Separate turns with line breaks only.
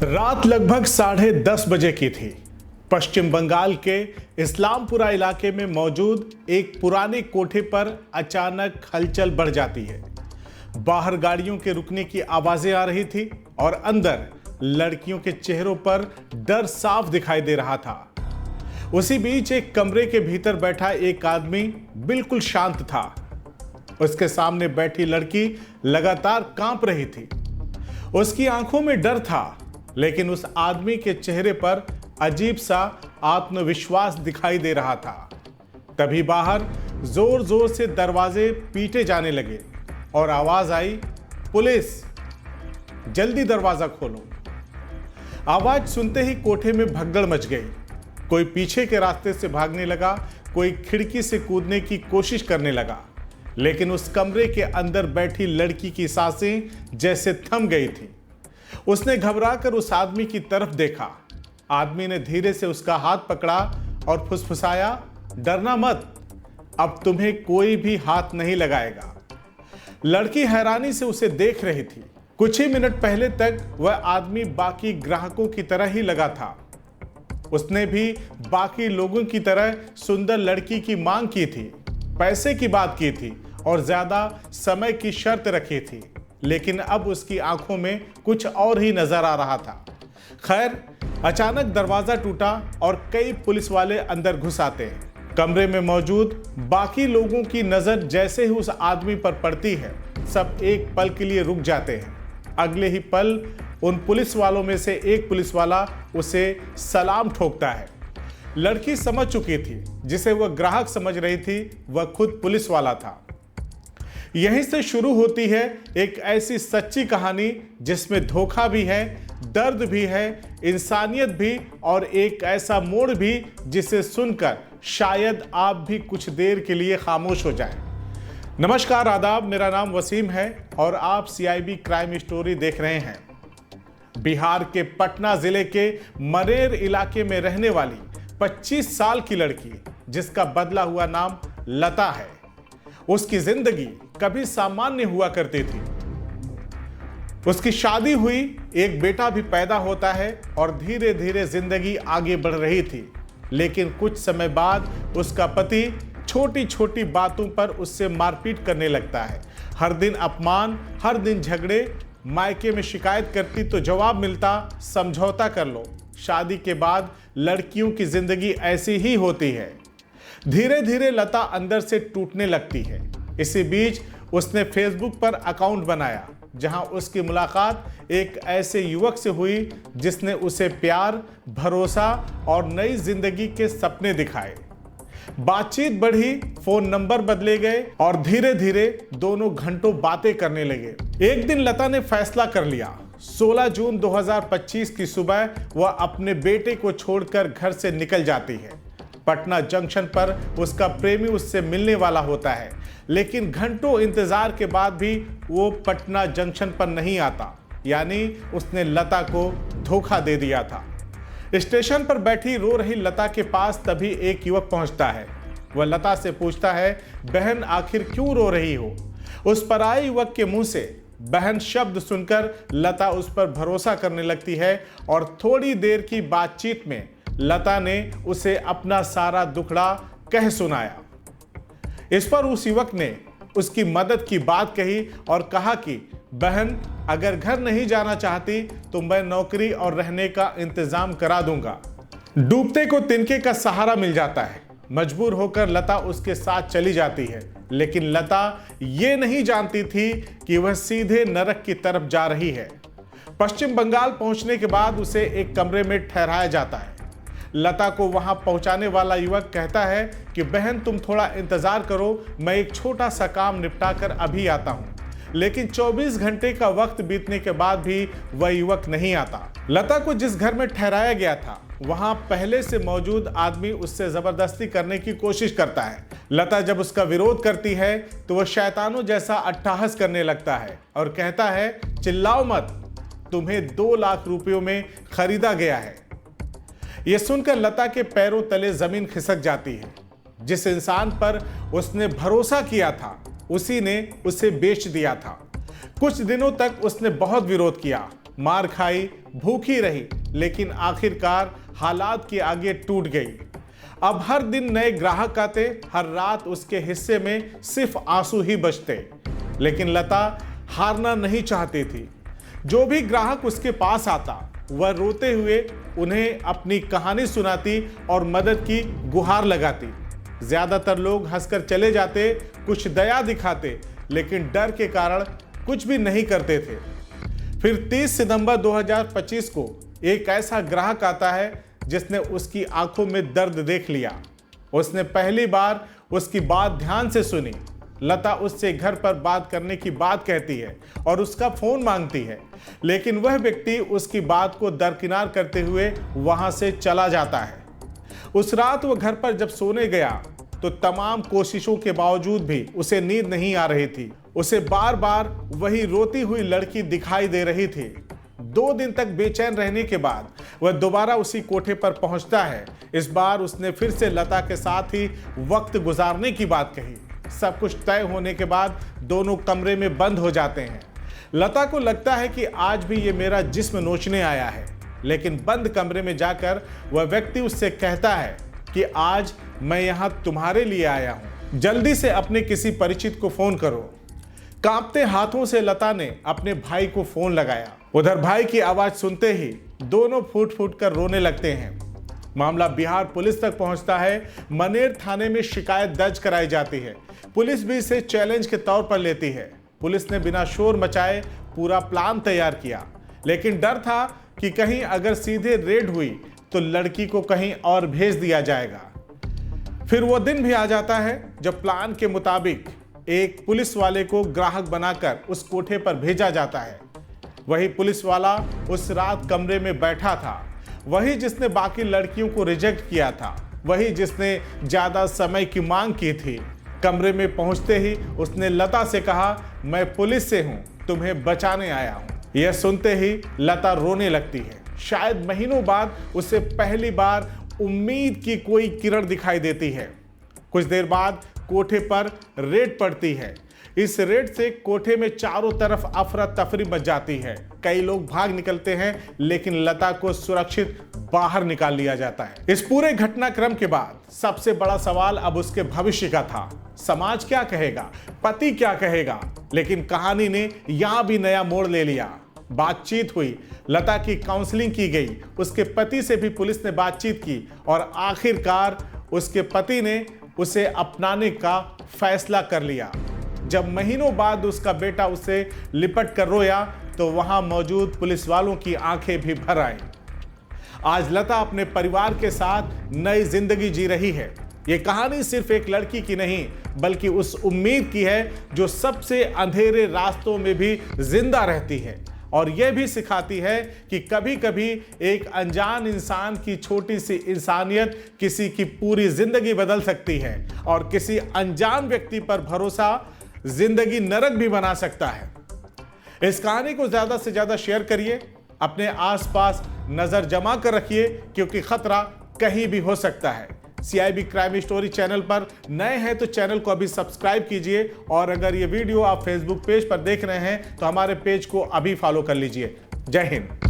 रात लगभग 10:30 बजे की थी। पश्चिम बंगाल के इस्लामपुरा इलाके में मौजूद एक पुराने कोठे पर अचानक हलचल बढ़ जाती है। बाहर गाड़ियों के रुकने की आवाजें आ रही थी और अंदर लड़कियों के चेहरों पर डर साफ दिखाई दे रहा था। उसी बीच एक कमरे के भीतर बैठा एक आदमी बिल्कुल शांत था। उसके सामने बैठी लड़की लगातार कांप रही थी। उसकी आंखों में डर था, लेकिन उस आदमी के चेहरे पर अजीब सा आत्मविश्वास दिखाई दे रहा था। तभी बाहर जोर जोर से दरवाजे पीटे जाने लगे और आवाज आई, पुलिस, जल्दी दरवाजा खोलो। आवाज सुनते ही कोठे में भगदड़ मच गई। कोई पीछे के रास्ते से भागने लगा, कोई खिड़की से कूदने की कोशिश करने लगा, लेकिन उस कमरे के अंदर बैठी लड़की की सांसें जैसे थम गई थी। उसने घबराकर उस आदमी की तरफ देखा। आदमी ने धीरे से उसका हाथ पकड़ा और फुसफुसाया, डरना मत, अब तुम्हें कोई भी हाथ नहीं लगाएगा। लड़की हैरानी से उसे देख रही थी। कुछ ही मिनट पहले तक वह आदमी बाकी ग्राहकों की तरह ही लगा था। उसने भी बाकी लोगों की तरह सुंदर लड़की की मांग की थी, पैसे की बात की थी और ज्यादा समय की शर्त रखी थी, लेकिन अब उसकी आंखों में कुछ और ही नजर आ रहा था। खैर, अचानक दरवाजा टूटा और कई पुलिस वाले अंदर घुस आते हैं। कमरे में मौजूद बाकी लोगों की नजर जैसे ही उस आदमी पर पड़ती है, सब एक पल के लिए रुक जाते हैं। अगले ही पल उन पुलिस वालों में से एक पुलिस वाला उसे सलाम ठोकता है। लड़की समझ चुकी थी, जिसे वह ग्राहक समझ रही थी, वह खुद पुलिस वाला था। यहीं से शुरू होती है एक ऐसी सच्ची कहानी जिसमें धोखा भी है, दर्द भी है, इंसानियत भी और एक ऐसा मोड़ भी जिसे सुनकर शायद आप भी कुछ देर के लिए खामोश हो जाएं। नमस्कार, आदाब, मेरा नाम वसीम है और आप CIB क्राइम स्टोरी देख रहे हैं। बिहार के पटना जिले के मनेर इलाके में रहने वाली 25 साल की लड़की, जिसका बदला हुआ नाम लता है, उसकी जिंदगी कभी सामान्य हुआ करती थी। उसकी शादी हुई, एक बेटा भी पैदा होता है और धीरे धीरे जिंदगी आगे बढ़ रही थी। लेकिन कुछ समय बाद उसका पति छोटी छोटी बातों पर उससे मारपीट करने लगता है। हर दिन अपमान, हर दिन झगड़े। मायके में शिकायत करती तो जवाब मिलता, समझौता कर लो। शादी के बाद लड़कियों की जिंदगी ऐसी ही होती है। धीरे धीरे लता अंदर से टूटने लगती है। इसी बीच उसने फेसबुक पर अकाउंट बनाया, जहां उसकी मुलाकात एक ऐसे युवक से हुई जिसने उसे प्यार, भरोसा और नई जिंदगी के सपने दिखाए। बातचीत बढ़ी, फोन नंबर बदले गए और धीरे धीरे दोनों घंटों बातें करने लगे। एक दिन लता ने फैसला कर लिया। 16 जून 2025 की सुबह वह अपने बेटे को छोड़कर घर से निकल जाती है। पटना जंक्शन पर उसका प्रेमी उससे मिलने वाला होता है, लेकिन घंटों इंतजार के बाद भी वो पटना जंक्शन पर नहीं आता, यानी उसने लता को धोखा दे दिया था। स्टेशन पर बैठी रो रही लता के पास तभी एक युवक पहुंचता है। वह लता से पूछता है, बहन, आखिर क्यों रो रही हो? उस पराये युवक के मुंह से बहन शब्द सुनकर लता उस पर भरोसा करने लगती है और थोड़ी देर की बातचीत में लता ने उसे अपना सारा दुखड़ा कह सुनाया। इस पर उस युवक ने उसकी मदद की बात कही और कहा कि बहन, अगर घर नहीं जाना चाहती तो मैं नौकरी और रहने का इंतजाम करा दूंगा। डूबते को तिनके का सहारा मिल जाता है। मजबूर होकर लता उसके साथ चली जाती है, लेकिन लता ये नहीं जानती थी कि वह सीधे नरक की तरफ जा रही है। पश्चिम बंगाल पहुंचने के बाद उसे एक कमरे में ठहराया जाता है। लता को वहां पहुंचाने वाला युवक कहता है कि बहन, तुम थोड़ा इंतजार करो, मैं एक छोटा सा काम निपटा कर अभी आता हूं। लेकिन 24 घंटे का वक्त बीतने के बाद भी वह युवक नहीं आता। लता को जिस घर में ठहराया गया था, वहां पहले से मौजूद आदमी उससे जबरदस्ती करने की कोशिश करता है। लता जब उसका विरोध करती है तो वह शैतानों जैसा अट्टहास करने लगता है और कहता है, चिल्लाओ मत, तुम्हें 2 लाख रुपयों में खरीदा गया है। यह सुनकर लता के पैरों तले जमीन खिसक जाती है। जिस इंसान पर उसने भरोसा किया था, उसी ने उसे बेच दिया था। कुछ दिनों तक उसने बहुत विरोध किया, मार खाई, भूखी रही, लेकिन आखिरकार हालात के आगे टूट गई। अब हर दिन नए ग्राहक आते, हर रात उसके हिस्से में सिर्फ आंसू ही बचते। लेकिन लता हारना नहीं चाहती थी। जो भी ग्राहक उसके पास आता वह रोते हुए उन्हें अपनी कहानी सुनाती और मदद की गुहार लगाती। ज्यादातर लोग हंसकर चले जाते, कुछ दया दिखाते, लेकिन डर के कारण कुछ भी नहीं करते थे। फिर 30 सितंबर 2025 को एक ऐसा ग्राहक आता है जिसने उसकी आंखों में दर्द देख लिया। उसने पहली बार उसकी बात ध्यान से सुनी। लता उससे घर पर बात करने की बात कहती है और उसका फोन मांगती है, लेकिन वह व्यक्ति उसकी बात को दरकिनार करते हुए वहां से चला जाता है। उस रात वह घर पर जब सोने गया तो तमाम कोशिशों के बावजूद भी उसे नींद नहीं आ रही थी। उसे बार बार वही रोती हुई लड़की दिखाई दे रही थी। 2 दिन तक बेचैन रहने के बाद वह दोबारा उसी कोठे पर पहुंचता है। इस बार उसने फिर से लता के साथ ही वक्त गुजारने की बात कही। सब कुछ तय होने के बाद दोनों कमरे में बंद हो जाते हैं। लता को लगता है कि आज भी ये मेरा जिस्म नोचने आया है, लेकिन बंद कमरे में जाकर वह व्यक्ति उससे कहता है कि आज मैं यहां तुम्हारे लिए आया हूं, जल्दी से अपने किसी परिचित को फोन करो। कांपते हाथों से लता ने अपने भाई को फोन लगाया। उधर भाई की आवाज सुनते ही दोनों फूट फूट कर रोने लगते हैं। मामला बिहार पुलिस तक पहुंचता है। मनेर थाने में शिकायत दर्ज कराई जाती है। पुलिस भी इसे चैलेंज के तौर पर लेती है। पुलिस ने बिना शोर मचाए पूरा प्लान तैयार किया, लेकिन डर था कि कहीं अगर सीधे रेड हुई तो लड़की को कहीं और भेज दिया जाएगा। फिर वो दिन भी आ जाता है जब प्लान के मुताबिक एक पुलिस वाले को ग्राहक बनाकर उस कोठे पर भेजा जाता है। वही पुलिस वाला उस रात कमरे में बैठा था, वही जिसने बाकी लड़कियों को रिजेक्ट किया था, वही जिसने ज्यादा समय की मांग की थी। कमरे में पहुंचते ही उसने लता से कहा, मैं पुलिस से हूं, तुम्हें बचाने आया हूं। यह सुनते ही लता रोने लगती है। शायद महीनों बाद उसे पहली बार उम्मीद की कोई किरण दिखाई देती है। कुछ देर बाद कोठे पर रेड पड़ती है। इस रेड से कोठे में चारों तरफ अफरा तफरी मच जाती है। कई लोग भाग निकलते हैं, लेकिन लता को सुरक्षित बाहर निकाल लिया जाता है। इस पूरे घटनाक्रम के बाद सबसे बड़ा सवाल अब उसके भविष्य का था। समाज क्या कहेगा, पति क्या कहेगा? लेकिन कहानी ने यहां भी नया मोड़ ले लिया। बातचीत हुई, लता की काउंसलिंग की गई, उसके पति से भी पुलिस ने बातचीत की और आखिरकार उसके पति ने उसे अपनाने का फैसला कर लिया। जब महीनों बाद उसका बेटा उसे लिपट कर रोया तो वहां मौजूद पुलिस वालों की आंखें भी भर आईं। आज लता अपने परिवार के साथ नई जिंदगी जी रही है। ये कहानी सिर्फ एक लड़की की नहीं, बल्कि उस उम्मीद की है जो सबसे अंधेरे रास्तों में भी जिंदा रहती है और यह भी सिखाती है कि कभी कभी एक अनजान इंसान की छोटी सी इंसानियत किसी की पूरी जिंदगी बदल सकती है और किसी अनजान व्यक्ति पर भरोसा जिंदगी नरक भी बना सकता है। इस कहानी को ज्यादा से ज्यादा शेयर करिए, अपने आसपास नजर जमा कर रखिए, क्योंकि खतरा कहीं भी हो सकता है। CIB क्राइम स्टोरी चैनल पर नए हैं तो चैनल को अभी सब्सक्राइब कीजिए और अगर ये वीडियो आप फेसबुक पेज पर देख रहे हैं तो हमारे पेज को अभी फॉलो कर लीजिए। जय हिंद।